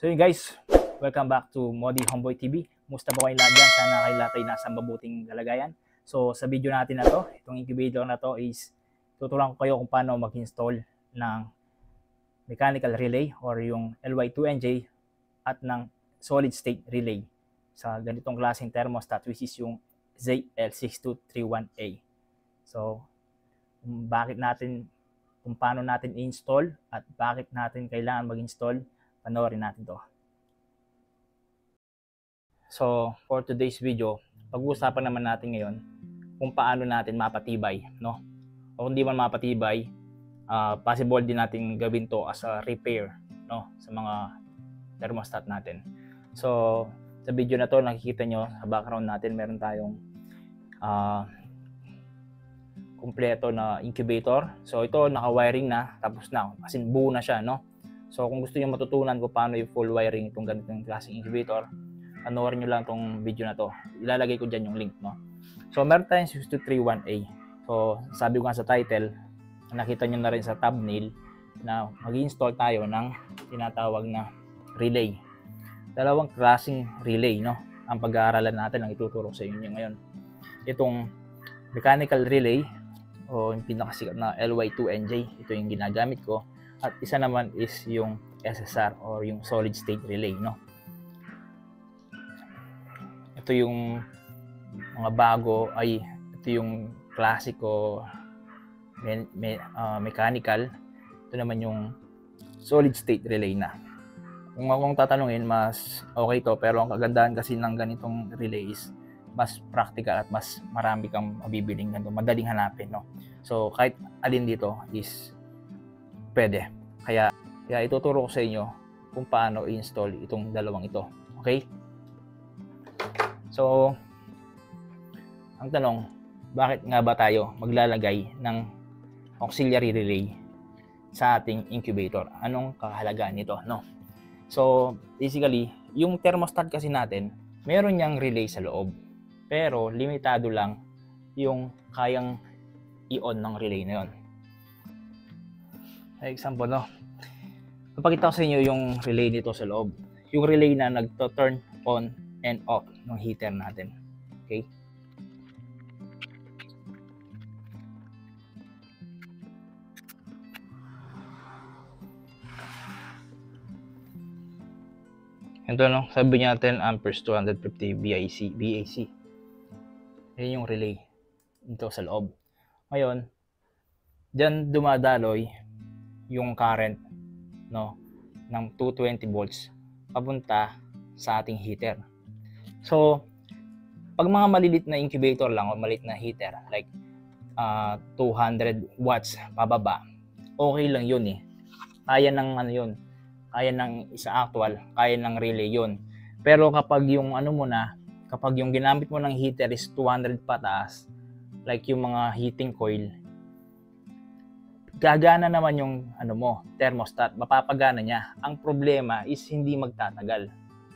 So yun guys, welcome back to Modi Homeboy TV. Musta po kayo lahat dyan? Sana kayo lahat ay nasa mabuting kalagayan. So sa video natin na to, itong incubator na to is tuturuan ko kayo kung paano mag-install ng mechanical relay or yung LY2NJ at ng solid state relay sa ganitong klaseng thermostat which is yung ZL6231A. So kung paano natin i-install at bakit natin kailangan mag-install, panoorin natin to. So, for today's video, pag-uusapan naman natin ngayon kung paano natin mapatibay, no? O kung di man mapatibay, possible din natin gawin to as a repair, no? Sa mga thermostat natin. So, sa video na to, nakikita nyo sa background natin, meron tayong kumpleto na incubator. So, ito naka-wiring na, tapos na, as in buo na siya, no? So kung gusto niyo matutunan kung paano i-full wiring itong ganitong klaseng incubator, panoorin niyo lang itong video na to. Ilalagay ko dyan yung link, no? So meron tayong 6231A. So sabi ko nga sa title, nakita niyo na rin sa thumbnail na mag-install tayo ng tinatawag na relay. Dalawang klaseng relay, no? Ang pag-aaralan natin ang ituturo sa inyo ngayon. Itong mechanical relay o yung pinakasikat na LY2NJ, ito yung ginagamit ko. At isa naman is yung SSR or yung solid state relay, no? Ito yung mga bago ito yung classico mechanical. Ito naman yung solid state relay na. Kung akong tatanungin, mas okay to, pero ang kagandahan kasi ng ganitong relay is mas practical at mas marami kang mabibiling ganito, madaling hanapin, no? So kahit alin dito is pwede. Kaya ituturo ko sa inyo kung paano i-install itong dalawang ito. Okay? So, ang tanong, bakit nga ba tayo maglalagay ng auxiliary relay sa ating incubator? Anong kahalagaan nito, no? So, basically, yung thermostat kasi natin, meron niyang relay sa loob. Pero, limitado lang yung kayang i-on ng relay na yon. Example, no? Papakita ko sa inyo yung relay nito sa loob. Yung relay na nagto-turn on and off ng heater natin. Okay? Ito, no? Sabi niya 10 amperes, 250 BAC. Yan yung relay dito sa loob. Ngayon, dyan dumadaloy yung current, no, ng 220 volts papunta sa ating heater. So, pag mga malilit na incubator lang o malilit na heater like 200 watts pababa, okay lang yun eh. Kaya ng kaya ng isa actual, kaya ng relay yun. Pero kapag yung kapag yung ginamit mo ng heater is 200 pataas, like yung mga heating coil, gagana naman yung thermostat, mapapagana niya. Ang problema is hindi magtatagal.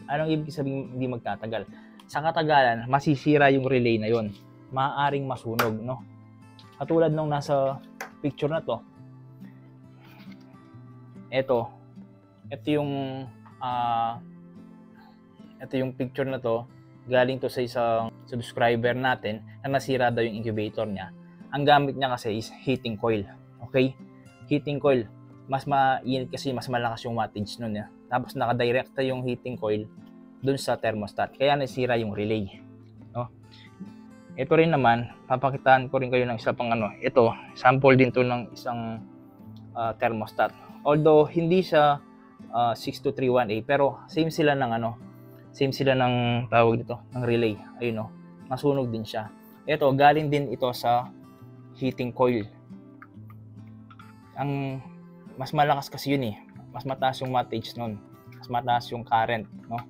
Anong ibig sabihin hindi magtatagal? Sa katagalan, masisira yung relay na yon. Maaaring masunog, no? Katulad nung nasa picture na to. Ito yung picture na to, galing to sa isang subscriber natin na nasira daw yung incubator niya. Ang gamit niya kasi is heating coil. Okay? Heating coil. Mas mainit kasi, mas malakas yung wattage nun. Tapos nakadirekta yung heating coil dun sa thermostat. Kaya nasira yung relay. No? Ito rin naman, papakitaan ko rin kayo ng isa pang Ito, sample din to ng isang thermostat. Although, hindi siya 6231A, pero same sila ng tawag dito, ng relay. Ayun, no? Masunog din siya. Ito, galing din ito sa heating coil. Ang mas malakas kasi yun eh. Mas mataas yung wattage nun. Mas mataas yung current, no?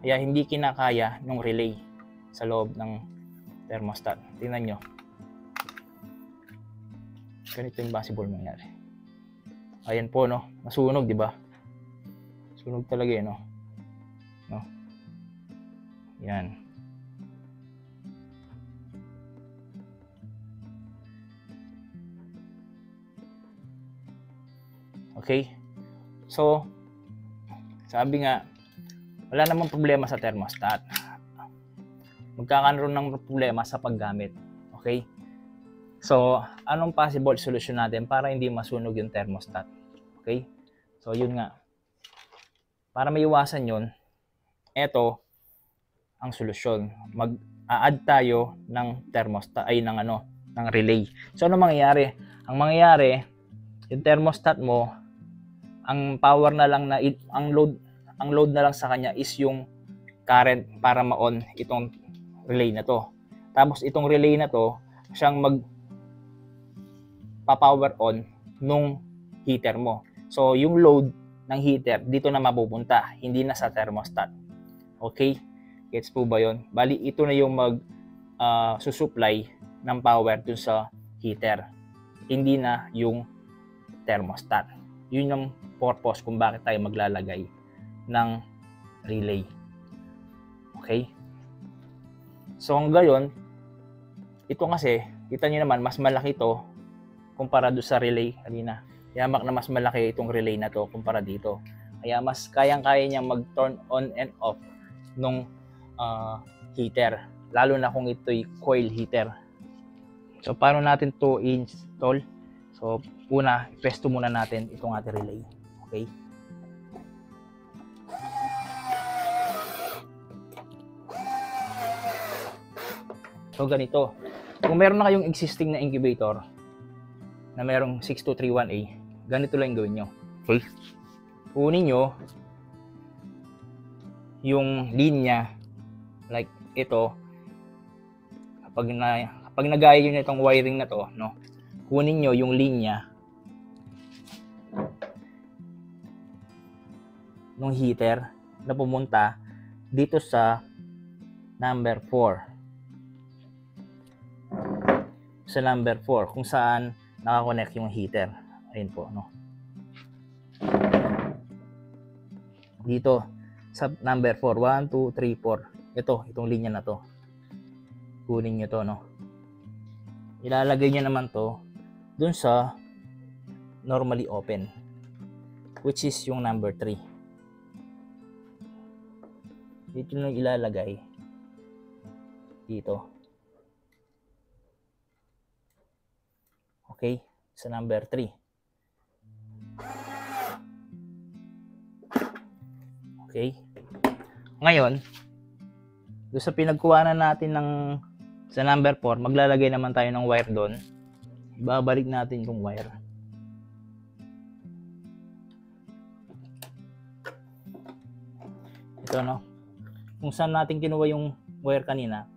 Kaya hindi kinakaya ng relay sa loob ng thermostat. Tingnan nyo. Ganito yung possible mangyari. Ayan po, no? Nasunog, di ba? Sunog talaga eh, no? Yan. Okay? So, sabi nga, wala namang problema sa thermostat. Magkakaroon ng problema sa paggamit. Okay? So, anong possible solution natin para hindi masunog yung thermostat? Okay? So, yun nga. Para maiwasan yun, eto ang solusyon. Mag-a-add tayo ng thermostat, ng relay. So, ano mangyayari? Ang mangyayari, yung thermostat mo, ang power na lang na, ang load na lang sa kanya is yung current para ma-on itong relay na to. Tapos itong relay na to, siyang magpa-power on nung heater mo. So yung load ng heater dito na mapupunta, hindi na sa thermostat. Okay? Gets po ba yun? Bali ito na yung susupply ng power dun sa heater. Hindi na yung thermostat. Yun yung purpose kung bakit tayo maglalagay ng relay. Okay? So hanggang gayon, ito kasi, kita nyo naman, mas malaki to kumpara doon sa relay kanina. Yamak na mas malaki itong relay na to kumpara dito. Kaya mas kayang-kaya niya mag-turn on and off nung heater. Lalo na kung ito'y coil heater. So paano natin to install? So una, ipesto muna natin itong ating relay. Okay? So ganito, kung meron na kayong existing na incubator na merong 6231A, ganito lang gawin nyo. Okay? Kunin nyo yung linya like ito. Kapag nagaya nyo na itong wiring na to, no, kunin nyo yung linya ng heater na pumunta dito sa number 4. Sa number 4 kung saan nakakonect yung heater. Ayun po, no. Dito sa number 4, 1, 2, 3, 4. Itong linya na to. Kunin nyo to, no. Ilalagay nyo naman to dun sa normally open, which is yung number 3. Dito nyo ilalagay dito. Okay, sa number 3. Okay. Ngayon, doon sa pinagkuhanan natin sa number 4, maglalagay naman tayo ng wire doon. Ibabalik natin yung wire. Ito, no? Kung saan natin kinuha yung wire kanina,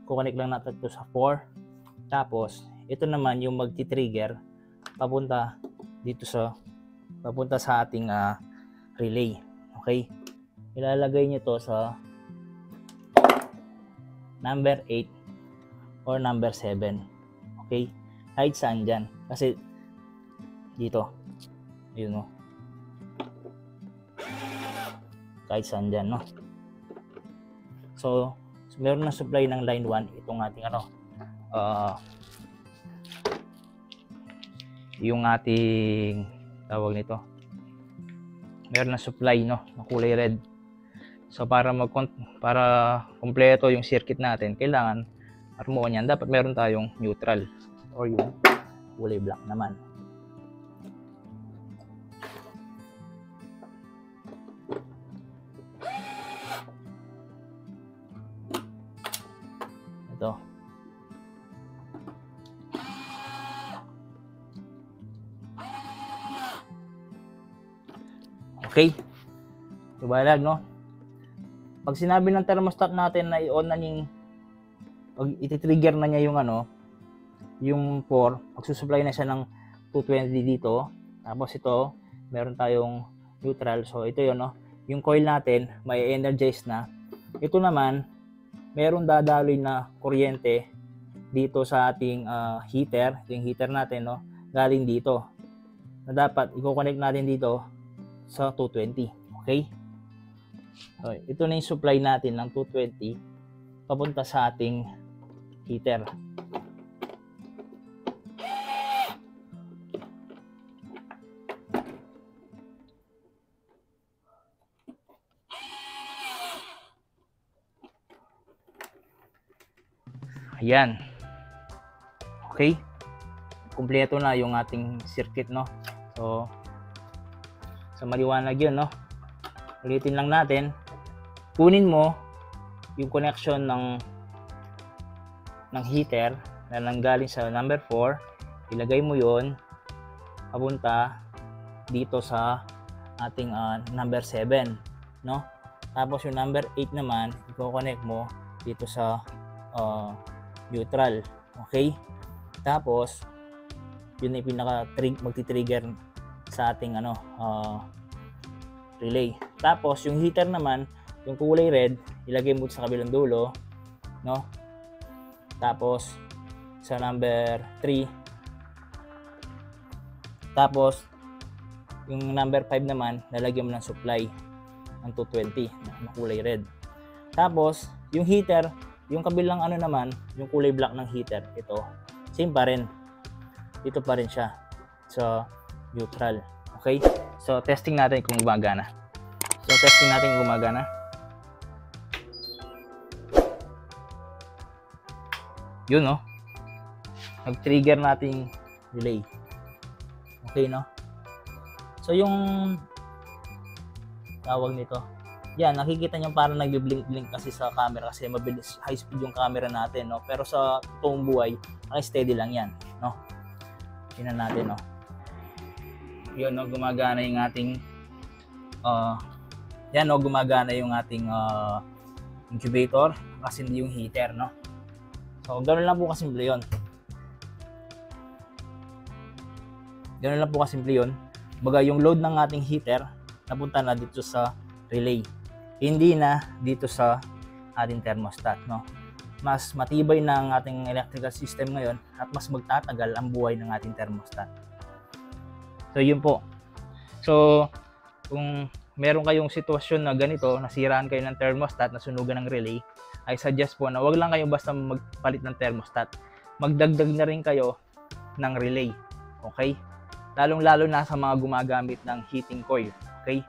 kukonek lang natin ito sa 4. Tapos, ito naman yung magti-trigger papunta sa ating relay. Okay? Ilalagay nyo to sa number 8 or number 7. Okay? Kahit saan dyan. Kasi dito. Yun, no? Kahit saan dyan, no? So meron na supply ng line 1 itong ating yung ating tawag nito, meron na supply, no, na kulay red. So para kumpleto yung circuit natin, kailangan armoon yan, dapat meron tayong neutral or yung kulay black naman. Ito. Okay? Ibalag, no? Pag sinabi ng thermostat natin na i-on na pag iti-trigger na niya yung yung 4, magsusupply na siya ng 220 dito. Tapos ito, meron tayong neutral. So ito yun, no? Yung coil natin, may energize na. Ito naman, meron dadaloy na kuryente dito sa ating heater. Yung heater natin, no? Galing dito. Na dapat i-connect natin dito sa 220. Okay? So, ito na yung supply natin ng 220 papunta sa ating heater. Ayan. Okay. Kumpleto na yung ating circuit, no? So, sa maliwanag yun, no? Ulitin lang natin. Kunin mo yung connection ng heater na nanggaling sa number 4. Ilagay mo yun papunta dito sa ating number 7, no? Tapos yung number 8 naman, i-connect mo dito sa neutral. Okay? Tapos yun ay magti-trigger sa ating relay. Tapos yung heater naman, yung kulay red, ilagay mo sa kabilang dulo, no? Tapos sa number 3. Tapos yung number 5 naman, lalagyan mo ng supply ng 220 na kulay red. Tapos yung heater, yung kabilang naman, yung kulay black ng heater, ito same pa rin. Dito pa rin siya sa neutral. Okay? So, testing natin kung gumagana. Yun, no? Nag-trigger natin relay. Okay, no? So, yung tawag nito. Yan, nakikita nyo parang nag-blink-blink kasi sa camera kasi mabilis, high speed yung camera natin, no? Pero sa totoong buhay, steady lang yan, no? Tingnan natin, no? Yun, no? Gumagana yung ating yan, no? Gumagana yung ating incubator kasi hindi yung heater, no? So, ganoon lang po kasimple yun. Baga yung load ng ating heater napunta na dito sa relay. Hindi na dito sa ating thermostat, no? Mas matibay na ang ating electrical system ngayon at mas magtatagal ang buhay ng ating thermostat. So, yun po. So, kung meron kayong sitwasyon na ganito, nasiraan kayo ng thermostat, nasunugan ng relay, I suggest po na wag lang kayo basta magpalit ng thermostat. Magdagdag na rin kayo ng relay. Okay? Lalong-lalo na sa mga gumagamit ng heating coil. Okay?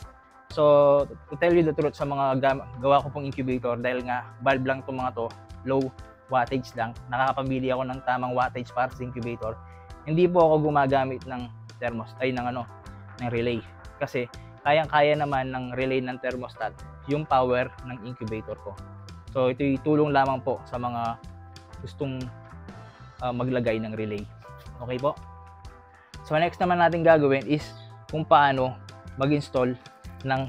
So, to tell you the truth, sa mga gawa ko pong incubator, dahil nga valve lang itong mga to, low wattage lang, nakakapamili ako ng tamang wattage para sa incubator, hindi po ako gumagamit ng ng relay. Kasi, kayang-kaya naman ng relay ng thermostat yung power ng incubator ko. So, ito'y tulong lamang po sa mga gustong maglagay ng relay. Okay po? So, next naman natin gagawin is kung paano mag-install ng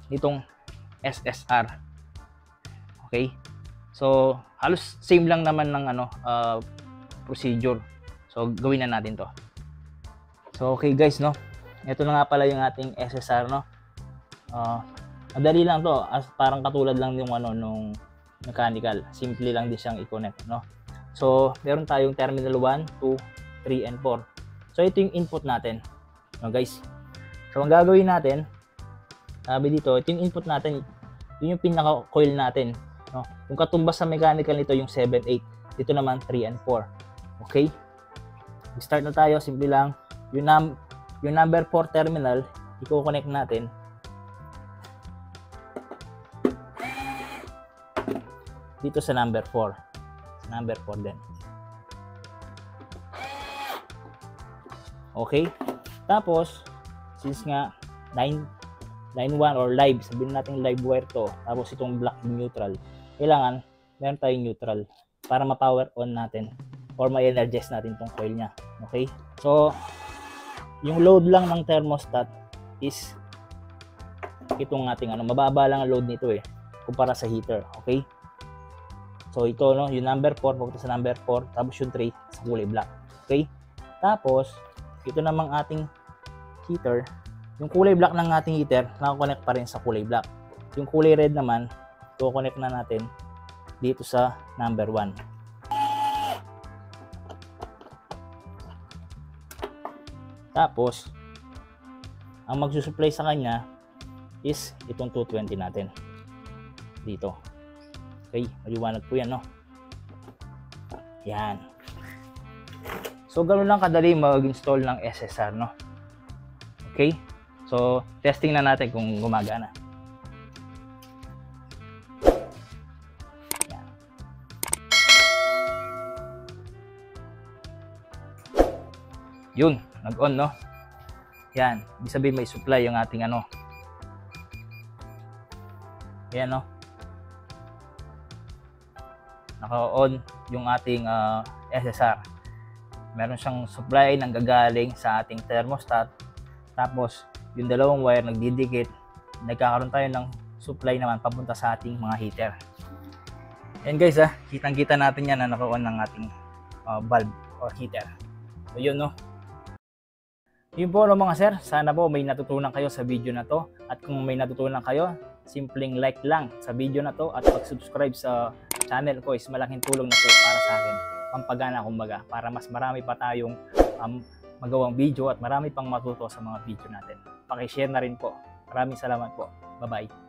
itong SSR. Okay? So, halos same lang naman ng procedure. So, gawin na natin to. So, okay guys, no? Ito na nga pala yung ating SSR, no? Madali lang to. Parang katulad lang yung nung mechanical. Simple lang din siyang i-connect, no? So, meron tayong terminal 1, 2, 3, and 4. So, ito yung input natin. No, guys? So, ang gagawin natin, sabi dito, ito yung input natin. Yun yung pinaka-coil natin. No? Yung katumbas sa mechanical nito, yung 7, 8. Dito naman, 3 and 4. Okay? Start na tayo. Simple lang. Yung number 4 terminal, i-connect natin. Dito sa number 4. Number 4 din. Okay? Tapos, since nga line 1 or live, sabihin natin live wire to, tapos itong black neutral, kailangan meron tayong neutral para ma-power on natin or ma-energize natin itong coil nya. Okay? So, yung load lang ng thermostat is itong ating mababa lang ang load nito kumpara sa heater. Okay? So, ito, no, yung number 4, pupunta sa number 4, tapos yung 3 sa kulay black. Okay? Tapos, ito namang ating heater, yung kulay black ng ating heater, nakakonect pa rin sa kulay black. Yung kulay red naman, i-connect na natin dito sa number 1. Tapos, ang magsusupply sa kanya is itong 220 natin. Dito. Okay, maliwanag po yan, no? Yan. So, ganoon lang kadali mag-install ng SSR, no? Okay? So, testing na natin kung gumagana. Yan. Yun, nag-on, no? Yan, ibig sabihin may supply yung ating ano. Yan, no? Naka-on yung ating SSR. Meron siyang supply nang gagaling sa ating thermostat. Tapos, yung dalawang wire nagdidikit. Nagkakaroon tayo ng supply naman papunta sa ating mga heater. Yan guys, kitang-kita natin yan na naka-on ng ating bulb or heater. So yun, no? Yun po, no, mga sir. Sana po may natutunan kayo sa video na to. At kung may natutunan kayo, simpleng like lang sa video na to at pag-subscribe sa channel ko is malaking tulong na po para sa akin. Pampagana kumbaga, para mas marami pa tayong magawang video at marami pang matuto sa mga video natin. Paki-share na rin po. Maraming salamat po. Bye-bye.